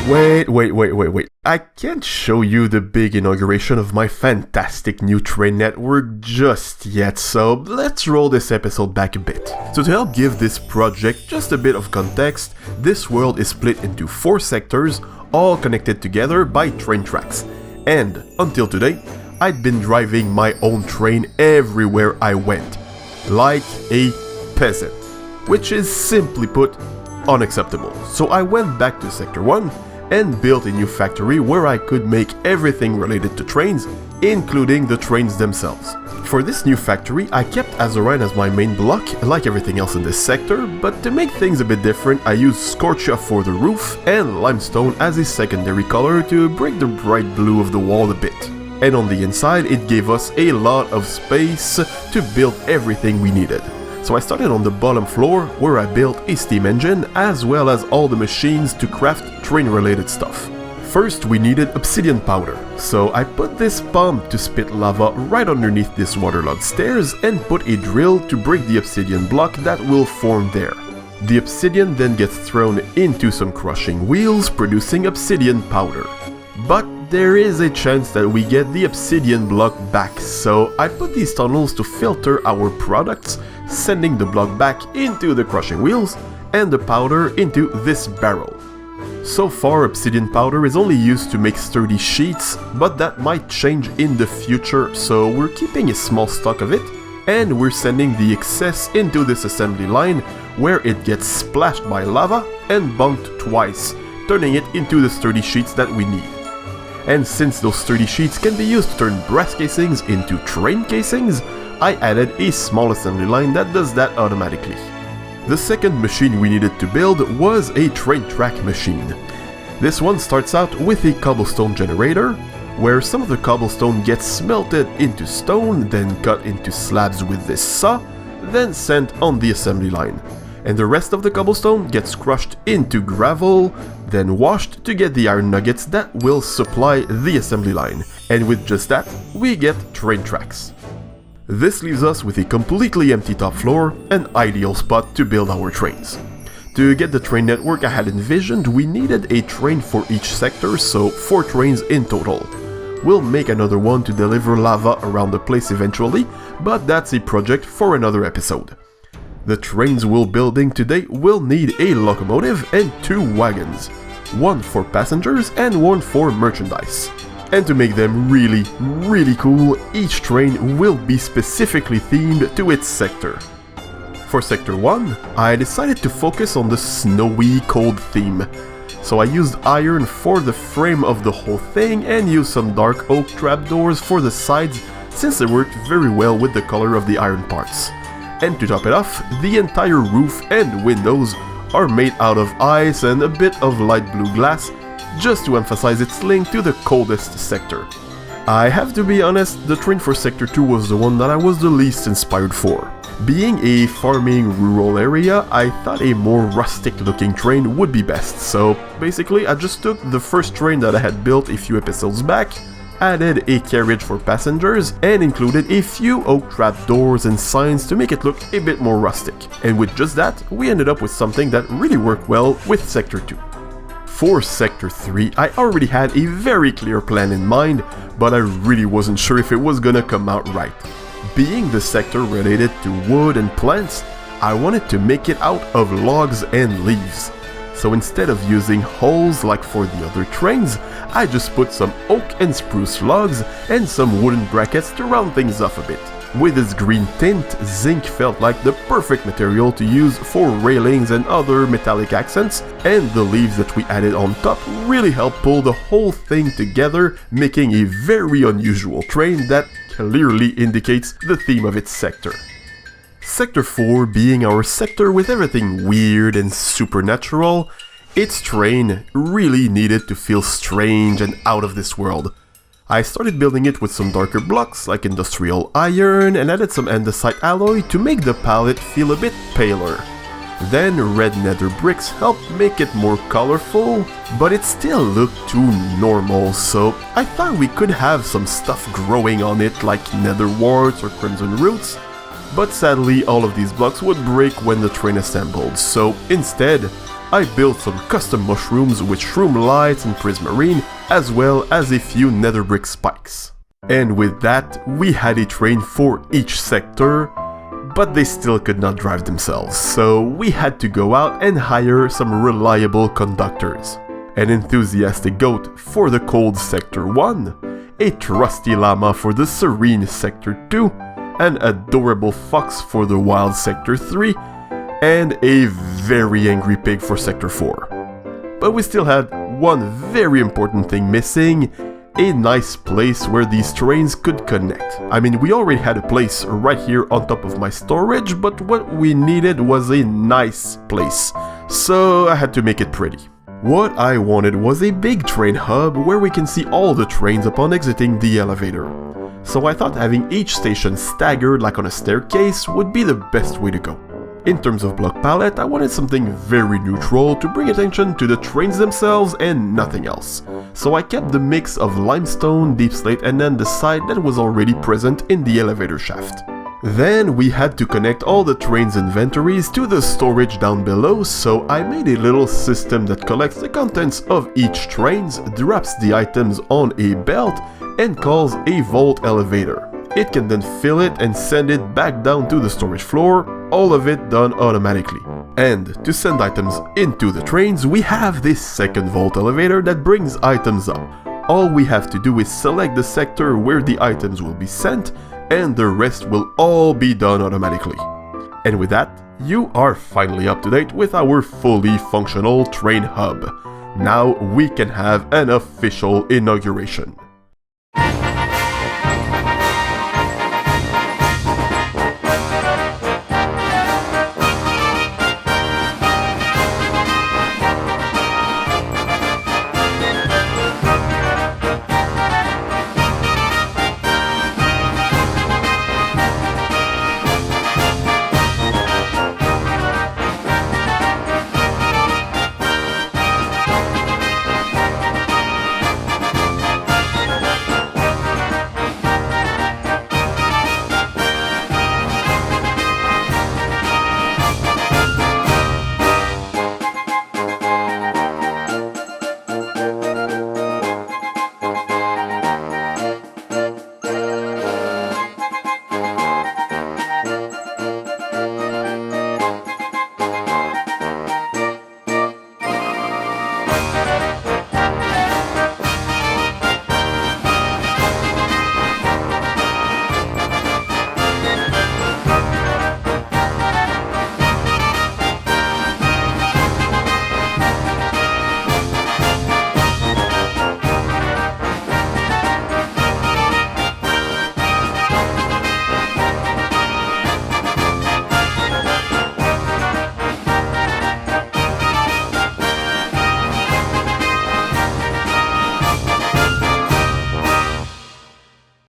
Wait. I can't show you the big inauguration of my fantastic new train network just yet, so let's roll this episode back a bit. So to help give this project just a bit of context, this world is split into 4 sectors, all connected together by train tracks. And until today, I'd been driving my own train everywhere I went, like a peasant, which is simply put, unacceptable. So I went back to Sector 1 and built a new factory where I could make everything related to trains, including the trains themselves. For this new factory, I kept azurine as my main block, like everything else in this sector, but to make things a bit different, I used scorcha for the roof and limestone as a secondary color to break the bright blue of the wall a bit. And on the inside, it gave us a lot of space to build everything we needed. So I started on the bottom floor, where I built a steam engine, as well as all the machines to craft train-related stuff. First, we needed obsidian powder, so I put this pump to spit lava right underneath this waterlogged stairs and put a drill to break the obsidian block that will form there. The obsidian then gets thrown into some crushing wheels, producing obsidian powder. But there is a chance that we get the obsidian block back, so I put these tunnels to filter our products, sending the block back into the crushing wheels and the powder into this barrel. So far, obsidian powder is only used to make sturdy sheets, but that might change in the future, so we're keeping a small stock of it, and we're sending the excess into this assembly line where it gets splashed by lava and bunked twice, turning it into the sturdy sheets that we need. And since those sturdy sheets can be used to turn brass casings into train casings, I added a small assembly line that does that automatically. The second machine we needed to build was a train track machine. This one starts out with a cobblestone generator, where some of the cobblestone gets smelted into stone, then cut into slabs with this saw, then sent on the assembly line. And the rest of the cobblestone gets crushed into gravel, then washed to get the iron nuggets that will supply the assembly line. And with just that, we get train tracks. This leaves us with a completely empty top floor, an ideal spot to build our trains. To get the train network I had envisioned, we needed a train for each sector, so 4 trains in total. We'll make another one to deliver lava around the place eventually, but that's a project for another episode. The trains we're building today will need a locomotive and 2 wagons, one for passengers and one for merchandise. And to make them really cool, each train will be specifically themed to its sector. For Sector 1, I decided to focus on the snowy cold theme. So I used iron for the frame of the whole thing and used some dark oak trapdoors for the sides since they worked very well with the color of the iron parts. And to top it off, the entire roof and windows are made out of ice and a bit of light blue glass, just to emphasize its link to the coldest sector. I have to be honest, the train for Sector 2 was the one that I was the least inspired for. Being a farming rural area, I thought a more rustic looking train would be best, so basically I just took the first train that I had built a few episodes back, added a carriage for passengers, and included a few oak trap doors and signs to make it look a bit more rustic. And with just that, we ended up with something that really worked well with Sector 2. For Sector 3, I already had a very clear plan in mind, but I really wasn't sure if it was gonna come out right. Being the sector related to wood and plants, I wanted to make it out of logs and leaves. So instead of using holes like for the other trains, I just put some oak and spruce logs and some wooden brackets to round things off a bit. With its green tint, zinc felt like the perfect material to use for railings and other metallic accents, and the leaves that we added on top really helped pull the whole thing together, making a very unusual train that clearly indicates the theme of its sector. Sector 4 being our sector with everything weird and supernatural, its train really needed to feel strange and out of this world. I started building it with some darker blocks like industrial iron and added some andesite alloy to make the palette feel a bit paler. Then red nether bricks helped make it more colorful, but it still looked too normal, so I thought we could have some stuff growing on it like nether warts or crimson roots, but sadly all of these blocks would break when the train assembled, so instead I built some custom mushrooms with shroom lights and prismarine, as well as a few nether brick spikes. And with that, we had a train for each sector, but they still could not drive themselves, so we had to go out and hire some reliable conductors. An enthusiastic goat for the cold sector 1, a trusty llama for the serene sector 2, an adorable fox for the wild sector 3, and a very angry pig for sector 4. But we still had one very important thing missing, a nice place where these trains could connect. I mean, we already had a place right here on top of my storage, but what we needed was a nice place, so I had to make it pretty. What I wanted was a big train hub where we can see all the trains upon exiting the elevator. So I thought having each station staggered like on a staircase would be the best way to go. In terms of block palette, I wanted something very neutral to bring attention to the trains themselves and nothing else. So I kept the mix of limestone, deep slate and then the side that was already present in the elevator shaft. Then we had to connect all the trains' inventories to the storage down below, so I made a little system that collects the contents of each train, drops the items on a belt, and calls a vault elevator. It can then fill it and send it back down to the storage floor, all of it done automatically. And to send items into the trains, we have this second vault elevator that brings items up. All we have to do is select the sector where the items will be sent, and the rest will all be done automatically. And with that, you are finally up to date with our fully functional train hub. Now we can have an official inauguration.